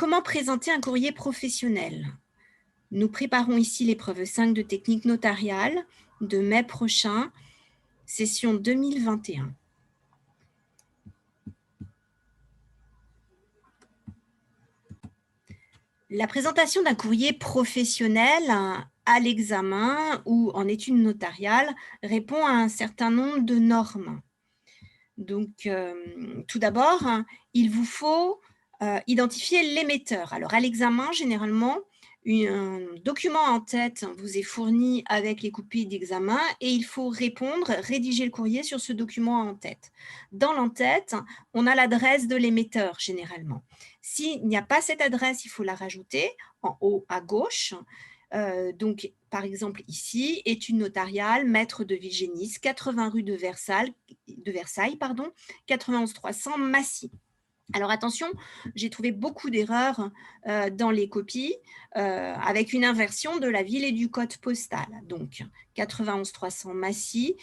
Comment présenter un courrier professionnel? Nous préparons ici l'épreuve 5 de technique notariale de mai prochain, session 2021. La présentation d'un courrier professionnel à l'examen ou en études notariales répond à un certain nombre de normes. Donc, tout d'abord, il vous faut identifier l'émetteur. Alors, à l'examen, généralement, un document en tête vous est fourni avec les copies d'examen et il faut répondre, rédiger le courrier sur ce document en tête. Dans l'en-tête, on a l'adresse de l'émetteur généralement. S'il n'y a pas cette adresse, il faut la rajouter en haut à gauche. Donc, par exemple, ici, études notariales, maître de Vigénis, 80 rue de Versailles, 91 300 Massy. Alors attention, j'ai trouvé beaucoup d'erreurs dans les copies avec une inversion de la ville et du code postal. Donc 91 300 Massy,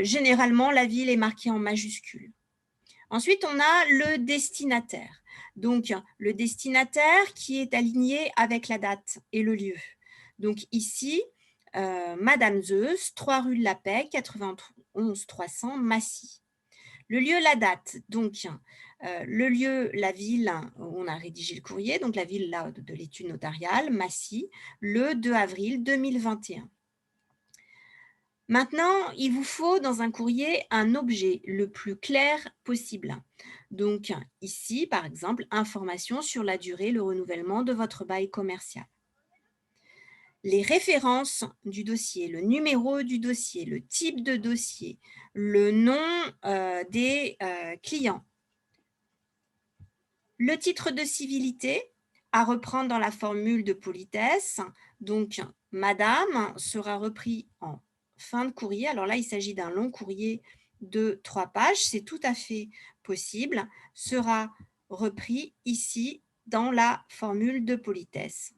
généralement la ville est marquée en majuscule. Ensuite, on a le destinataire. Donc le destinataire qui est aligné avec la date et le lieu. Donc ici, Madame Zeus, 3 rue de la Paix, 91 300 Massy. Le lieu, la date, donc le lieu, la ville où on a rédigé le courrier, donc la ville là, de l'étude notariale, Massy, le 2 avril 2021. Maintenant, il vous faut dans un courrier un objet le plus clair possible. Donc ici, par exemple, information sur la durée, le renouvellement de votre bail commercial. Les références du dossier, le numéro du dossier, le type de dossier, le nom des clients. Le titre de civilité à reprendre dans la formule de politesse. Donc, Madame sera repris en fin de courrier. Alors là, il s'agit d'un long courrier de 3 pages. C'est tout à fait possible. Sera repris ici dans la formule de politesse.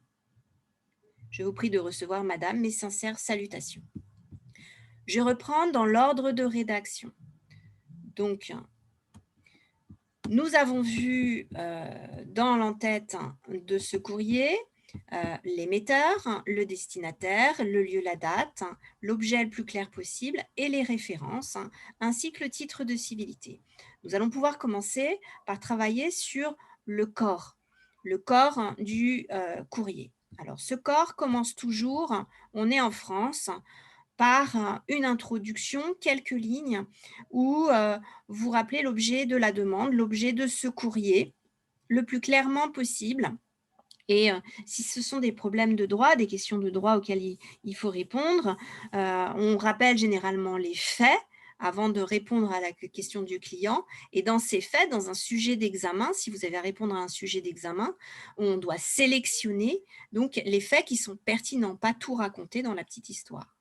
Je vous prie de recevoir, Madame, mes sincères salutations. Je reprends dans l'ordre de rédaction. Donc, nous avons vu dans l'en-tête de ce courrier l'émetteur, le destinataire, le lieu, la date, l'objet le plus clair possible et les références, ainsi que le titre de civilité. Nous allons pouvoir commencer par travailler sur le corps du courrier. Alors, ce corps commence toujours, on est en France, par une introduction, quelques lignes, où vous rappelez l'objet de la demande, l'objet de ce courrier, le plus clairement possible. Et si ce sont des problèmes de droit, des questions de droit auxquelles il faut répondre, on rappelle généralement les faits avant de répondre à la question du client. Et dans ces faits, dans un sujet d'examen, si vous avez à répondre à un sujet d'examen, on doit sélectionner donc les faits qui sont pertinents, pas tout raconter dans la petite histoire.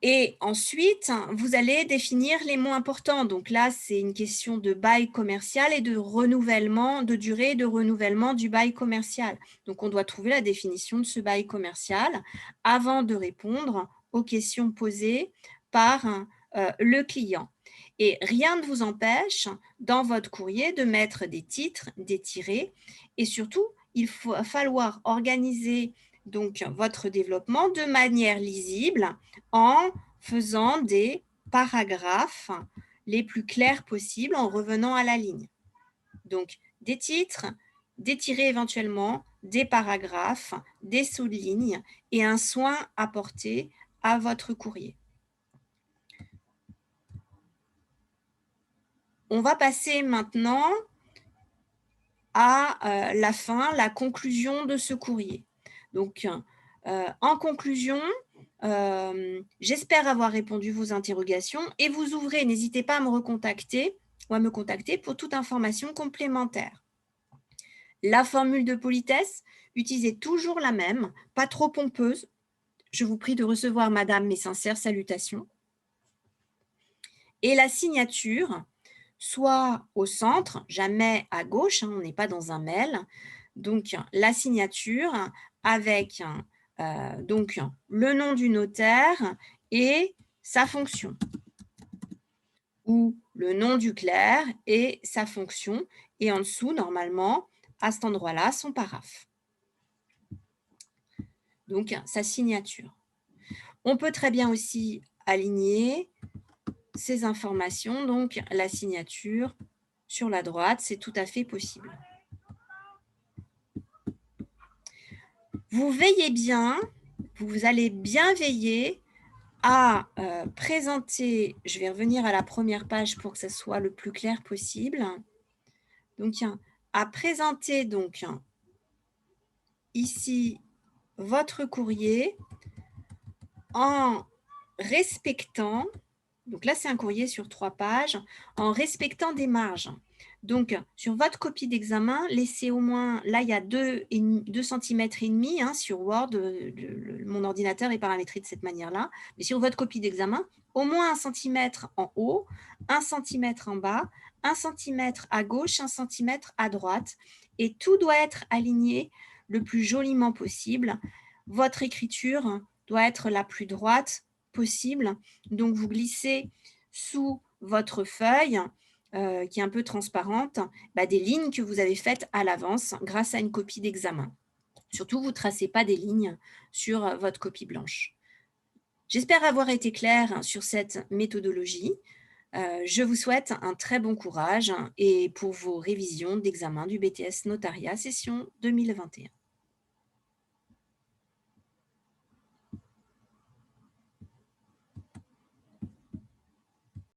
Et ensuite, vous allez définir les mots importants. Donc là, c'est une question de bail commercial et de renouvellement, de durée de renouvellement du bail commercial. Donc, on doit trouver la définition de ce bail commercial avant de répondre aux questions posées par le client. Et rien ne vous empêche, dans votre courrier, de mettre des titres, des tirets. Et surtout, il va falloir organiser donc votre développement de manière lisible en faisant des paragraphes les plus clairs possibles en revenant à la ligne. Donc, des titres, des tirets éventuellement, des paragraphes, des sauts de ligne et un soin apporté à votre courrier. On va passer maintenant à la fin, la conclusion de ce courrier. Donc, en conclusion, j'espère avoir répondu à vos interrogations et vous ouvrez, n'hésitez pas à me recontacter ou à me contacter pour toute information complémentaire. La formule de politesse, utilisez toujours la même, pas trop pompeuse. Je vous prie de recevoir, Madame, mes sincères salutations. Et la signature, soit au centre, jamais à gauche, on n'est pas dans un mail. Donc, la signature avec donc le nom du notaire et sa fonction ou le nom du clerc et sa fonction. Et en dessous, normalement, à cet endroit-là, son paraphe. Donc, sa signature. On peut très bien aussi aligner ces informations, donc la signature sur la droite, c'est tout à fait possible. Vous veillez bien, vous allez bien veiller à présenter, je vais revenir à la première page pour que ça soit le plus clair possible. Donc, à présenter donc ici votre courrier en respectant, donc là c'est un courrier sur 3 pages, en respectant des marges. Donc sur votre copie d'examen, laissez au moins, là il y a 2 cm et demi sur Word, mon ordinateur est paramétré de cette manière-là, mais sur votre copie d'examen, au moins 1 cm en haut, 1 cm en bas, 1 cm à gauche, 1 cm à droite, et tout doit être aligné le plus joliment possible. Votre écriture doit être la plus droite possible. Donc, vous glissez sous votre feuille qui est un peu transparente, des lignes que vous avez faites à l'avance grâce à une copie d'examen. Surtout, vous ne tracez pas des lignes sur votre copie blanche. J'espère avoir été claire sur cette méthodologie. Je vous souhaite un très bon courage et pour vos révisions d'examen du BTS Notariat session 2021.